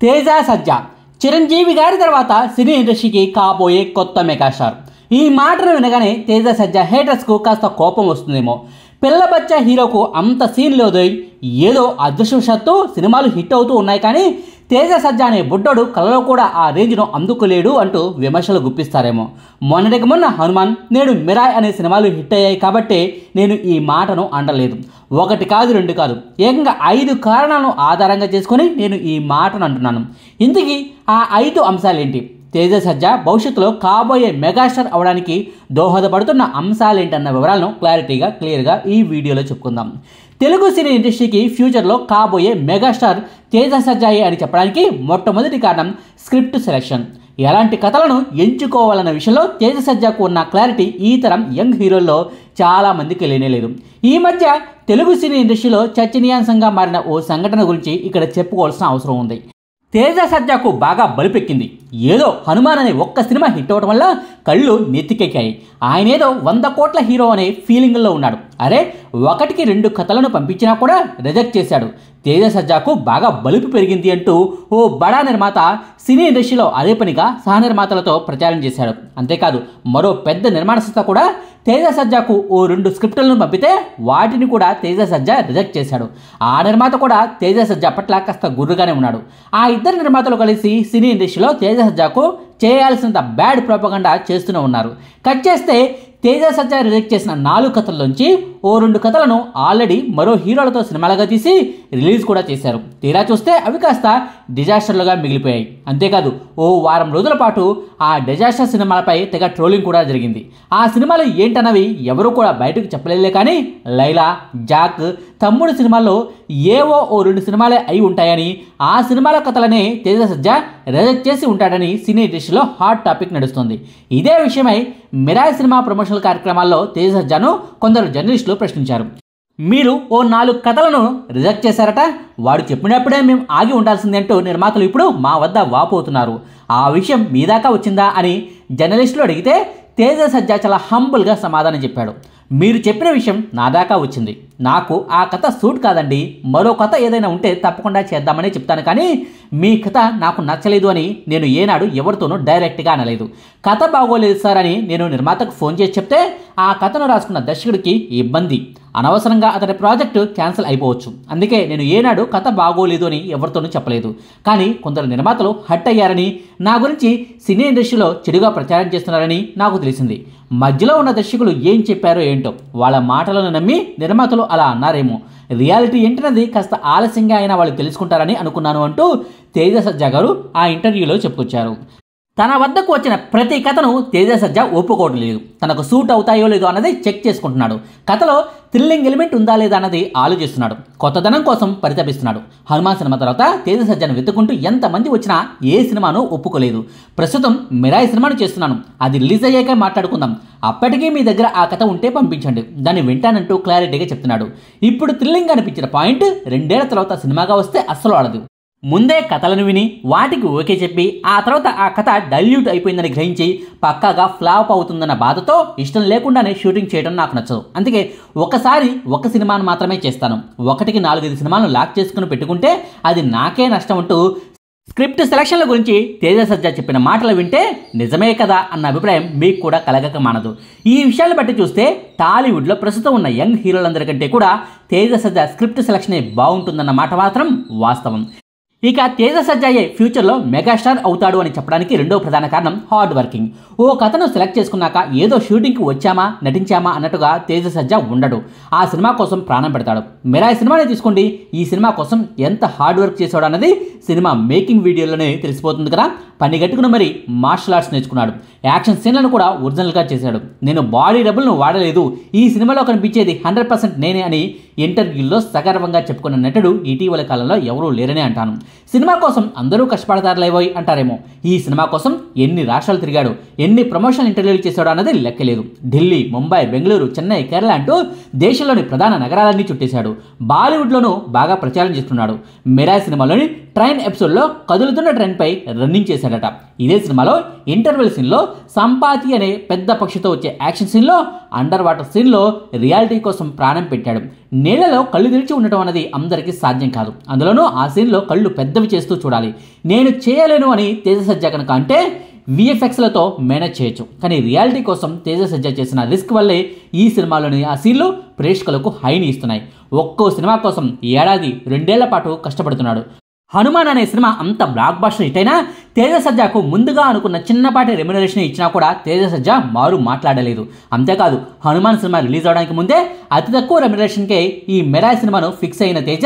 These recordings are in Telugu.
తేజ సజ్జా చిరంజీవి గారి తర్వాత సినీ ఇండస్ట్రీకి కాబోయే కొత్త మెగాస్టార్. ఈ మాటను వినగానే తేజ సజ్జా హేటర్స్కు కాస్త కోపం వస్తుందేమో. పిల్ల బచ్చా హీరోకు అంత సీన్ లేదు, ఏదో అదృష్టవశాత్తు సినిమాలు హిట్ అవుతూ ఉన్నాయి, కానీ తేజ సజ్జా అనే బుడ్డోడు కలలో కూడా ఆ రేంజ్ను అందుకోలేడు అంటూ విమర్శలు గుప్పిస్తారేమో. మొన్నటికి మొన్న హనుమాన్, నేడు మిరాయ్ అనే సినిమాలు హిట్ అయ్యాయి కాబట్టే నేను ఈ మాటను అనలేదు. ఒకటి కాదు, రెండు కాదు, ఏకంగా 5 కారణాలను ఆధారంగా చేసుకొని నేను ఈ మాటను అంటున్నాను. ఇంతకీ ఆ 5 అంశాలేంటి? తేజ సజ్జా భవిష్యత్తులో కాబోయే మెగాస్టార్ అవడానికి దోహదపడుతున్న అంశాలేంటన్న వివరాలను క్లియర్గా ఈ వీడియోలో చెప్పుకుందాం. తెలుగు సినీ ఇండస్ట్రీకి ఫ్యూచర్లో కాబోయే మెగాస్టార్ తేజ సజ్జాయే అని చెప్పడానికి మొట్టమొదటి కారణం స్క్రిప్ట్ సెలెక్షన్. ఎలాంటి కథలను ఎంచుకోవాలన్న విషయంలో తేజ సజ్జాకు ఉన్న క్లారిటీ ఈ తరం యంగ్ హీరోల్లో చాలా మందికి లేనేలేదు. ఈ మధ్య తెలుగు సినీ ఇండస్ట్రీలో చర్చనీయాంశంగా మారిన ఓ సంఘటన గురించి ఇక్కడ చెప్పుకోవాల్సిన అవసరం ఉంది. తేజ సజ్జాకు బాగా బలిపెక్కింది. ఏదో హనుమాన్ అనే ఒక్క సినిమా హిట్ అవ్వడం వల్ల కళ్ళు నెత్తికెక్కాయి. ఆయనేదో 100 కోట్ల హీరో అనే ఫీలింగ్లో ఉన్నాడు. అరే, 1కి 2 కథలను పంపించినా కూడా రిజెక్ట్ చేశాడు. తేజ సజ్జాకు బాగా బలుపు పెరిగింది అంటూ ఓ బడా నిర్మాత సినీ ఇండస్ట్రీలో అదే పనిగా సహ నిర్మాతలతో ప్రచారం చేశాడు. అంతేకాదు, మరో పెద్ద నిర్మాణ సంస్థ కూడా తేజ సజ్జాకు ఓ 2 స్క్రిప్టులను పంపితే వాటిని కూడా తేజ సజ్జా రిజెక్ట్ చేశాడు. ఆ నిర్మాత కూడా తేజ సజ్జా పట్ల కాస్త గుర్రుగానే ఉన్నాడు. ఆ 2 నిర్మాతలు కలిసి సినీ ఇండస్ట్రీలో తేజ సజ్జాకు చేయాల్సినంత బ్యాడ్ ప్రోపగండా చేస్తూనే ఉన్నారు. కట్ చేస్తే తేజ సజ్జా రిజెక్ట్ చేసిన 4 కథల్లోంచి ఓ 2 కథలను ఆల్రెడీ మరో హీరోలతో సినిమాలుగా తీసి రిలీజ్ కూడా చేశారు. తీరా చూస్తే అవి కాస్త డిజాస్టర్లుగా మిగిలిపోయాయి. అంతేకాదు, ఓ వారం రోజుల పాటు ఆ డిజాస్టర్ సినిమాలపై తెగ ట్రోలింగ్ కూడా జరిగింది. ఆ సినిమాలు ఏంటన్నవి ఎవరు కూడా బయటకు చెప్పలేదులే, కానీ లైలా, జాక్, తమ్ముడు సినిమాల్లో ఏవో ఓ 2 సినిమాలే అయి ఉంటాయని, ఆ సినిమాల కథలనే తేజ సజ్జా రిజెక్ట్ చేసి ఉంటాడని సినీ ఇండస్ట్రీలో హాట్ టాపిక్ నడుస్తుంది. ఇదే విషయమై మిరాయ్ సినిమా ప్రమోషనల్ కార్యక్రమాల్లో తేజ సజ్జాను కొందరు జర్నలిస్టులు ప్రశ్నించారు. మీరు ఓ 4 కథలను రిజెక్ట్ చేశారట, వాడు చెప్పినప్పుడే మేము ఆగి ఉండాల్సింది అంటూ నిర్మాతలు ఇప్పుడు మా వద్ద వాపోతున్నారు. ఆ విషయం మీ దాకా వచ్చిందా అని జర్నలిస్టులు అడిగితే తేజ సజ్జా చాలా హంబుల్గా సమాధానం చెప్పాడు. మీరు చెప్పిన విషయం నా దాకా వచ్చింది. నాకు ఆ కథ సూట్ కాదండి. మరో కథ ఏదైనా ఉంటే తప్పకుండా చేద్దామని చెప్తాను, కానీ మీ కథ నాకు నచ్చలేదు అని నేను ఏనాడు ఎవరితోనూ డైరెక్ట్గా అనలేదు. కథ బాగోలేదు సార్ అని నేను నిర్మాతకు ఫోన్ చేసి చెప్తే ఆ కథను రాసుకున్న దర్శకుడికి ఇబ్బంది, అనవసరంగా అతడి ప్రాజెక్టు క్యాన్సిల్ అయిపోవచ్చు. అందుకే నేను ఏనాడు కథ బాగోలేదు అని ఎవరితోనూ చెప్పలేదు. కానీ కొందరు నిర్మాతలు హట్ అయ్యారని, నా గురించి సినీ ఇండస్ట్రీలో చెడుగా ప్రచారం చేస్తున్నారని నాకు తెలిసింది. మధ్యలో ఉన్న దర్శకులు ఏం చెప్పారో ఏంటో, వాళ్ళ మాటలను నమ్మి నిర్మాతలు అలా అన్నారేమో. రియాలిటీ ఏంటన్నది కాస్త ఆలస్యంగా అయినా వాళ్ళు తెలుసుకుంటారని అనుకున్నాను అంటూ తేజ సజ్జా గారు ఆ ఇంటర్వ్యూలో చెప్పుకొచ్చారు. తన వద్దకు వచ్చిన ప్రతి కథను తేజ సజ్జా ఒప్పుకోవడం లేదు. తనకు సూట్ అవుతాయో లేదో అన్నది చెక్ చేసుకుంటున్నాడు. కథలో థ్రిల్లింగ్ ఎలిమెంట్ ఉందా లేదా అన్నది ఆలోచిస్తున్నాడు. కొత్తదనం కోసం పరితపిస్తున్నాడు. హనుమాన్ సినిమా తర్వాత తేజ సజ్జాను వెతుక్కుంటూ ఎంతమంది వచ్చినా ఏ సినిమాను ఒప్పుకోలేదు. ప్రస్తుతం మిరాయ్ సినిమాను చేస్తున్నాను, అది రిలీజ్ అయ్యాక మాట్లాడుకుందాం. అప్పటికీ మీ దగ్గర ఆ కథ ఉంటే పంపించండి, దాన్ని వింటానంటూ క్లారిటీగా చెప్తున్నాడు. ఇప్పుడు థ్రిల్లింగ్ అనిపించిన పాయింట్ 2 ఏళ్ల తర్వాత సినిమాగా వస్తే అస్సలు ఆడదు. ముందే కథలను విని వాటికి ఓకే చెప్పి ఆ తర్వాత ఆ కథ డైల్యూట్ అయిపోయిందని గ్రహించి పక్కాగా ఫ్లాప్ అవుతుందన్న బాధతో ఇష్టం లేకుండానే షూటింగ్ చేయడం నాకు నచ్చదు. అందుకే ఒకసారి ఒక సినిమాను మాత్రమే చేస్తాను. 1కి 4-5 సినిమాలను లాక్ చేసుకుని పెట్టుకుంటే అది నాకే నష్టం అంటూ స్క్రిప్ట్ సెలక్షన్ల గురించి తేజ సజ్జా చెప్పిన మాటలు వింటే నిజమే కదా అన్న అభిప్రాయం మీకు కూడా కలగక మానదు. ఈ విషయాలు బట్టి చూస్తే టాలీవుడ్లో ప్రస్తుతం ఉన్న యంగ్ హీరోలందరికంటే కూడా తేజ సజ్జా స్క్రిప్ట్ సెలక్షనే బాగుంటుందన్న మాట మాత్రం వాస్తవం. ఇక తేజ సజ్జాయే ఫ్యూచర్లో మెగాస్టార్ అవుతాడు అని చెప్పడానికి రెండో ప్రధాన కారణం హార్డ్ వర్కింగ్. ఓ కథను సెలెక్ట్ చేసుకున్నాక ఏదో షూటింగ్కి వచ్చామా నటించామా అన్నట్టుగా తేజ సజ్జా ఉండడు. ఆ సినిమా కోసం ప్రాణం పెడతాడు. మిరాయ్ సినిమానే తీసుకోండి, ఈ సినిమా కోసం ఎంత హార్డ్ వర్క్ చేశాడు అన్నది సినిమా మేకింగ్ వీడియోలోనే తెలిసిపోతుంది కదా. పని గట్టుకుని మరి మార్షల్ ఆర్ట్స్ నేర్చుకున్నాడు. యాక్షన్ సీన్లను కూడా ఒరిజినల్గా చేశాడు. నేను బాడీ డబుల్ను వాడలేదు, ఈ సినిమాలో కనిపించేది 100% నేనే అని ఇంటర్వ్యూల్లో సగర్వంగా చెప్పుకున్న నటుడు ఇటీవల కాలంలో ఎవరూ లేరనే అంటాను. సినిమా కోసం అందరూ కష్టపడతారులేవోయ్ అంటారేమో. ఈ సినిమా కోసం ఎన్ని రాష్ట్రాలు తిరిగాడు, ఎన్ని ప్రమోషనల్ ఇంటర్వ్యూలు చేశాడో అన్నది లెక్కలేదు. ఢిల్లీ, ముంబై, బెంగళూరు, చెన్నై, కేరళ అంటూ దేశంలోని ప్రధాన నగరాలన్నీ చుట్టేశాడు. బాలీవుడ్లోనూ బాగా ప్రచారం చేస్తున్నాడు. మిరాయ్ సినిమాలోని ట్రైన్ ఎపిసోడ్లో కదులుతున్న ట్రైన్పై రన్నింగ్ చేశాడట. ఇదే సినిమాలో ఇంటర్వెల్ సీన్లో సంపాతి అనే పెద్ద పక్షితో వచ్చే యాక్షన్ సీన్లో, అండర్ వాటర్ సీన్లో రియాలిటీ కోసం ప్రాణం పెట్టాడు. నీళ్లలో కళ్ళు తెరిచి ఉండటం అనేది అందరికీ సాధ్యం కాదు. అందులోనూ ఆ సీన్లో కళ్ళు పెద్దవి చేస్తూ చూడాలి. నేను చేయలేను అని తేజ సజ్జా కనుక అంటే విఎఫ్ఎక్స్లతో మేనేజ్ చేయొచ్చు. కానీ రియాలిటీ కోసం తేజ సజ్జా చేసిన రిస్క్ వల్లే ఈ సినిమాలోని ఆ సీన్లు ప్రేక్షకులకు హైని ఇస్తున్నాయి. ఒక్కో సినిమా కోసం ఏడాది 2 ఏళ్ల పాటు కష్టపడుతున్నాడు. హనుమాన్ అనే సినిమా అంత బ్లాక్ బస్టర్ హిట్ అయినా తేజ సజ్జాకు ముందుగా అనుకున్న చిన్నపాటి రెమ్యునరేషన్ ఇచ్చినా కూడా తేజ సజ్జా మారు మాట్లాడలేదు. అంతేకాదు, హనుమాన్ సినిమా రిలీజ్ అవడానికి ముందే అతి తక్కువ రెమ్యునరేషన్కే ఈ మిరాయ్ సినిమాను ఫిక్స్ అయిన తేజ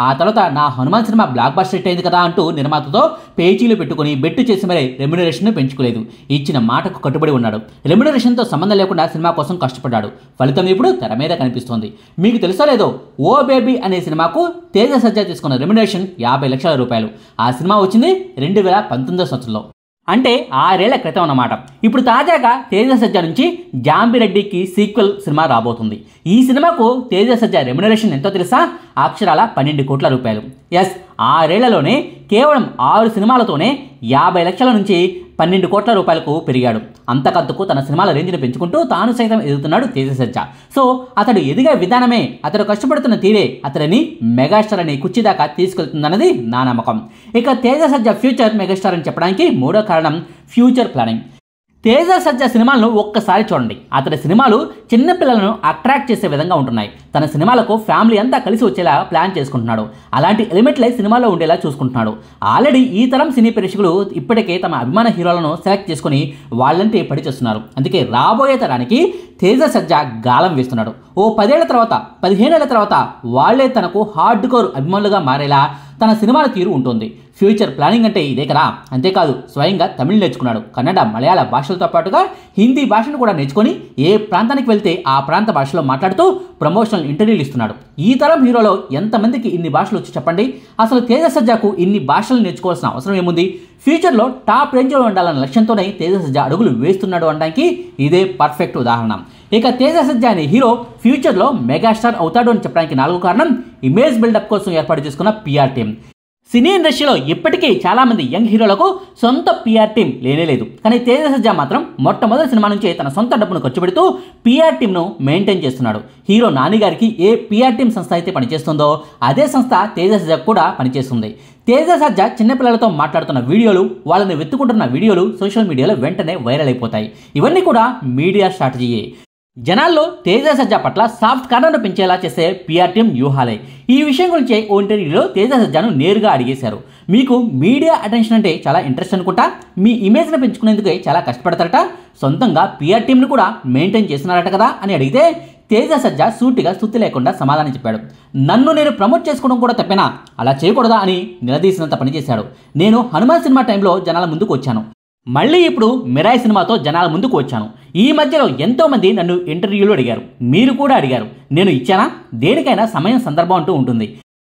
ఆ తర్వాత నా Hanuman cinema block buster hit అయింది కదా అంటూ నిర్మాతతో పేచీలు పెట్టుకుని బెట్టు చేసి మరీ రెమ్యునరేషన్ పెంచుకోలేదు. ఇచ్చిన మాటకు కట్టుబడి ఉన్నాడు. రెమ్యునరేషన్తో సంబంధం లేకుండా సినిమా కోసం కష్టపడ్డాడు. ఫలితం ఇప్పుడు తెర మీద కనిపిస్తోంది. మీకు తెలుసో లేదో, ఓ బేబీ అనే సినిమాకు తేజ సజ్జా తీసుకున్న రెమ్యునరేషన్ 50 లక్షల రూపాయలు. ఆ సినిమా వచ్చింది 2019 సంవత్సరంలో, అంటే 6 ఏళ్ల క్రితం అన్నమాట. ఇప్పుడు తాజాగా తేజ సజ్జా నుంచి జాంబిరెడ్డికి సీక్వెల్ సినిమా రాబోతుంది. ఈ సినిమాకు తేజ సజ్జా రెమ్యునరేషన్ ఎంతో తెలుసా? అక్షరాల 12 కోట్ల రూపాయలు. ఎస్, 6 ఏళ్లలోనే కేవలం 6 సినిమాలతోనే 50 లక్షల నుంచి 12 కోట్ల రూపాయలకు పెరిగాడు. అంతకంతకు తన సినిమాల రేంజ్ని పెంచుకుంటూ తాను సైతం ఎదుగుతున్నాడు తేజ సజ్జా. సో అతడు ఎదిగే విధానమే, అతడు కష్టపడుతున్న తీరే అతడిని మెగాస్టార్ అనే కుర్చీ దాకా తీసుకెళ్తుందన్నది నా నమ్మకం. ఇక తేజ సజ్జా ఫ్యూచర్ మెగాస్టార్ అని చెప్పడానికి మూడో కారణం ఫ్యూచర్ ప్లానింగ్. తేజ సజ్జా సినిమాలను ఒక్కసారి చూడండి. అతడి సినిమాలు చిన్నపిల్లలను అట్రాక్ట్ చేసే విధంగా ఉంటున్నాయి. తన సినిమాలకు ఫ్యామిలీ అంతా కలిసి వచ్చేలా ప్లాన్ చేసుకుంటున్నాడు. అలాంటి ఎలిమెంట్లే సినిమాలో ఉండేలా చూసుకుంటున్నాడు. ఆల్రెడీ ఈ తరం సినీ ప్రేక్షకులు ఇప్పటికే తమ అభిమాన హీరోలను సెలెక్ట్ చేసుకుని వాళ్ళంటే పడి చేస్తున్నారు. అందుకే రాబోయే తరానికి తేజ సజ్జా గాలం వేస్తున్నాడు. ఓ 10 ఏళ్ల తర్వాత 15 ఏళ్ల తర్వాత వాళ్లే తనకు హార్డ్ కోర్ అభిమానులుగా మారేలా తన సినిమాల తీరు ఉంటుంది. ఫ్యూచర్ ప్లానింగ్ అంటే ఇదే కదా. అంతేకాదు, స్వయంగా తమిళ్ నేర్చుకున్నాడు. కన్నడ, మలయాళ భాషలతో పాటుగా హిందీ భాషను కూడా నేర్చుకొని ఏ ప్రాంతానికి వెళ్తే ఆ ప్రాంత భాషలో మాట్లాడుతూ ప్రమోషనల్ ఇంటర్వ్యూలు ఇస్తున్నాడు. ఈ తరం హీరోలో ఎంతమందికి ఇన్ని భాషలు వచ్చి చెప్పండి? అసలు తేజ సజ్జాకు ఇన్ని భాషలు నేర్చుకోవాల్సిన అవసరం ఏముంది? ఫ్యూచర్లో టాప్ రేంజ్లో ఉండాలన్న లక్ష్యంతోనే తేజ సజ్జా అడుగులు వేస్తున్నాడు అనడానికి ఇదే పర్ఫెక్ట్ ఉదాహరణ. ఇక తేజ సజ్జా అనే హీరో ఫ్యూచర్లో మెగాస్టార్ అవుతాడు అని చెప్పడానికి 4వ కారణం ఇమేజ్ బిల్డప్ కోసం ఏర్పాటు చేసుకున్న పిఆర్ టీం. సినీ ఇండస్ట్రీలో ఇప్పటికీ చాలామంది యంగ్ హీరోలకు సొంత పిఆర్ టీం లేనేలేదు. కానీ తేజ సజ్జా మాత్రం మొట్టమొదటి సినిమా నుంచే తన సొంత డబ్బును ఖర్చు పెడుతూ పిఆర్ టీంను మెయింటైన్ చేస్తున్నాడు. హీరో నాని గారికి ఏ పిఆర్ టీం సంస్థ అయితే పనిచేస్తుందో అదే సంస్థ తేజ సజ్జా కూడా పనిచేస్తుంది. తేజ సజ్జా చిన్నపిల్లలతో మాట్లాడుతున్న వీడియోలు, వాళ్ళని వెతుకుంటున్న వీడియోలు సోషల్ మీడియాలో వెంటనే వైరల్ అయిపోతాయి. ఇవన్నీ కూడా మీడియా స్ట్రాటజీయే. జనాల్లో తేజ సజ్జా పట్ల సాఫ్ట్ కార్నర్ను పెంచేలా చేసే పిఆర్ టీం వ్యూహాలే. ఈ విషయం గురించి ఓ ఇంటర్వ్యూలో తేజ సజ్జాను నేరుగా అడిగేశారు. మీకు మీడియా అటెన్షన్ అంటే చాలా ఇంట్రెస్ట్ అనుకుంటా, మీ ఇమేజ్ని పెంచుకునేందుకే చాలా కష్టపడతారట, సొంతంగా పిఆర్ టీంను కూడా మెయింటైన్ చేస్తున్నారట కదా అని అడిగితే తేజ సజ్జా సూటిగా సుత్తి లేకుండా సమాధానం చెప్పాడు. నన్ను నేను ప్రమోట్ చేసుకోవడం కూడా తప్పేనా? అలా చేయకూడదా అని నిలదీసినంత పనిచేశాడు. నేను హనుమాన్ సినిమా టైంలో జనాల ముందుకు వచ్చాను, మళ్ళీ ఇప్పుడు మిరాయ్ సినిమాతో జనాల ముందుకు వచ్చాను. ఈ మధ్యలో ఎంతోమంది నన్ను ఇంటర్వ్యూలు అడిగారు, మీరు కూడా అడిగారు. నేను ఇచ్చానా? దేనికైనా సమయం, సందర్భం అంటూ ఉంటుంది.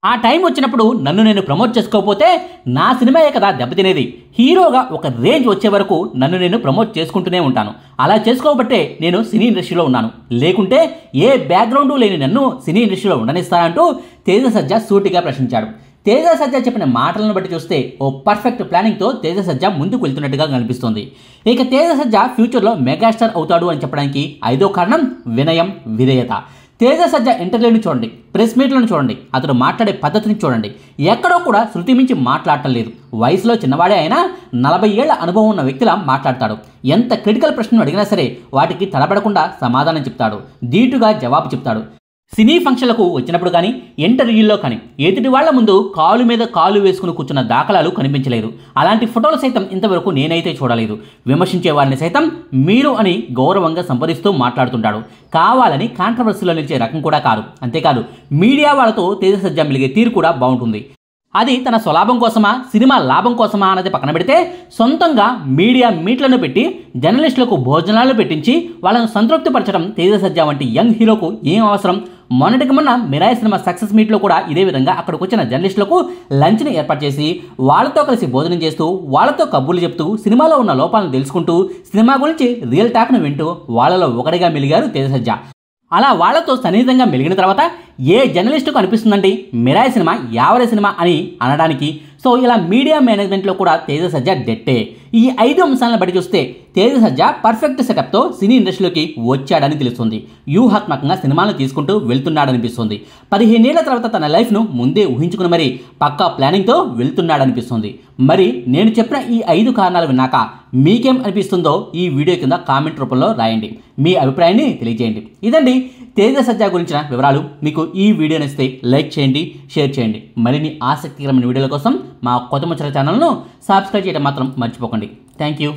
ఆ టైం వచ్చినప్పుడు నన్ను నేను ప్రమోట్ చేసుకోకపోతే నా సినిమాయే కదా దెబ్బతినేది. హీరోగా ఒక రేంజ్ వచ్చే వరకు నన్ను నేను ప్రమోట్ చేసుకుంటూనే ఉంటాను. అలా చేసుకోబట్టే నేను సినీ ఇండస్ట్రీలో ఉన్నాను. లేకుంటే ఏ బ్యాక్గ్రౌండు లేని నన్ను సినీ ఇండస్ట్రీలో ఉండనిస్తానంటూ తేజ సజ్జా సూటిగా ప్రశ్నించాడు. తేజ సజ్జా చెప్పిన మాటలను బట్టి చూస్తే ఓ పర్ఫెక్ట్ ప్లానింగ్తో తేజ సజ్జా ముందుకు వెళ్తున్నట్టుగా కనిపిస్తోంది. ఇక తేజ సజ్జా ఫ్యూచర్లో మెగాస్టార్ అవుతాడు అని చెప్పడానికి 5వ కారణం వినయం, విధేయత. తేజ సజ్జా ఇంటర్వ్యూని చూడండి, ప్రెస్ మీట్లను చూడండి, అతడు మాట్లాడే పద్ధతిని చూడండి. ఎక్కడో కూడా శృతి మించి మాట్లాడటం లేదు. వయసులో చిన్నవాడే అయినా 40 ఏళ్ల అనుభవం ఉన్న వ్యక్తిలా మాట్లాడతాడు. ఎంత క్రిటికల్ ప్రశ్నలు అడిగినా సరే వాటికి తడబడకుండా సమాధానం చెప్తాడు, ధీటుగా జవాబు చెప్తాడు. సినీ ఫంక్షన్లకు వచ్చినప్పుడు కానీ, ఇంటర్వ్యూల్లో కానీ ఎదుటి వాళ్ల ముందు కాలు మీద కాలు వేసుకుని కూర్చున్న దాఖలాలు కనిపించలేదు. అలాంటి ఫోటోలు సైతం ఇంతవరకు నేనైతే చూడలేదు. విమర్శించే వారిని సైతం మీరు అని గౌరవంగా సంప్రదిస్తూ మాట్లాడుతుంటాడు. కావాలని కాంట్రవర్సీలో నిలిచే రకం కూడా కాదు. అంతేకాదు, మీడియా వాళ్ళతో తేజ సజ్జా మెలిగే తీరు కూడా బాగుంటుంది. అది తన స్వలాభం కోసమా, సినిమా లాభం కోసమా అన్నది పక్కన పెడితే సొంతంగా మీడియా మీట్లను పెట్టి జర్నలిస్టులకు భోజనాలు పెట్టించి వాళ్ళను సంతృప్తిపరచడం తేజ సజ్జా వంటి యంగ్ హీరోకు ఏం అవసరం? మొన్నటికి మొన్న మిరాయ్ సినిమా సక్సెస్ మీట్లో కూడా ఇదే విధంగా అక్కడికి వచ్చిన జర్నలిస్టులకు లంచ్ని ఏర్పాటు చేసి వాళ్ళతో కలిసి భోజనం చేస్తూ, వాళ్ళతో కబుర్లు చెప్తూ, సినిమాలో ఉన్న లోపాలను తెలుసుకుంటూ, సినిమా గురించి రియల్ టాక్ను వింటూ వాళ్ళలో ఒకటిగా మెలిగారు తేజ సజ్జా. అలా వాళ్లతో సన్నిహితంగా మెలిగిన తర్వాత ఏ జర్నలిస్టుకు అనిపిస్తుందండి మిరాయ్ సినిమా యావరే సినిమా అని అనడానికి? సో ఇలా మీడియా మేనేజ్మెంట్లో కూడా తేజ సజ్జా డెట్టే. ఈ 5 అంశాలను బట్టి చూస్తే తేజ సజ్జా పర్ఫెక్ట్ సెటప్తో సినీ ఇండస్ట్రీలోకి వచ్చాడని తెలుస్తుంది. వ్యూహాత్మకంగా సినిమాలను తీసుకుంటూ వెళ్తున్నాడనిపిస్తుంది. 15 ఏళ్ల తర్వాత తన లైఫ్ను ముందే ఊహించుకుని మరి పక్కా ప్లానింగ్తో వెళ్తున్నాడనిపిస్తుంది. మరి నేను చెప్పిన ఈ 5 కారణాలు విన్నాక మీకేం అనిపిస్తుందో ఈ వీడియో కింద కామెంట్ రూపంలో రాయండి. మీ అభిప్రాయాన్ని తెలియజేయండి. ఇదండి తేజ సజ్జా గురించిన వివరాలు. మీకు ఈ వీడియో నచ్చితే లైక్ చేయండి, షేర్ చేయండి. మరిన్ని ఆసక్తికరమైన వీడియోల కోసం మా కొత్త ముచ్చట ఛానల్ను సబ్స్క్రైబ్ చేయడం మాత్రం మర్చిపోకండి. Thank you.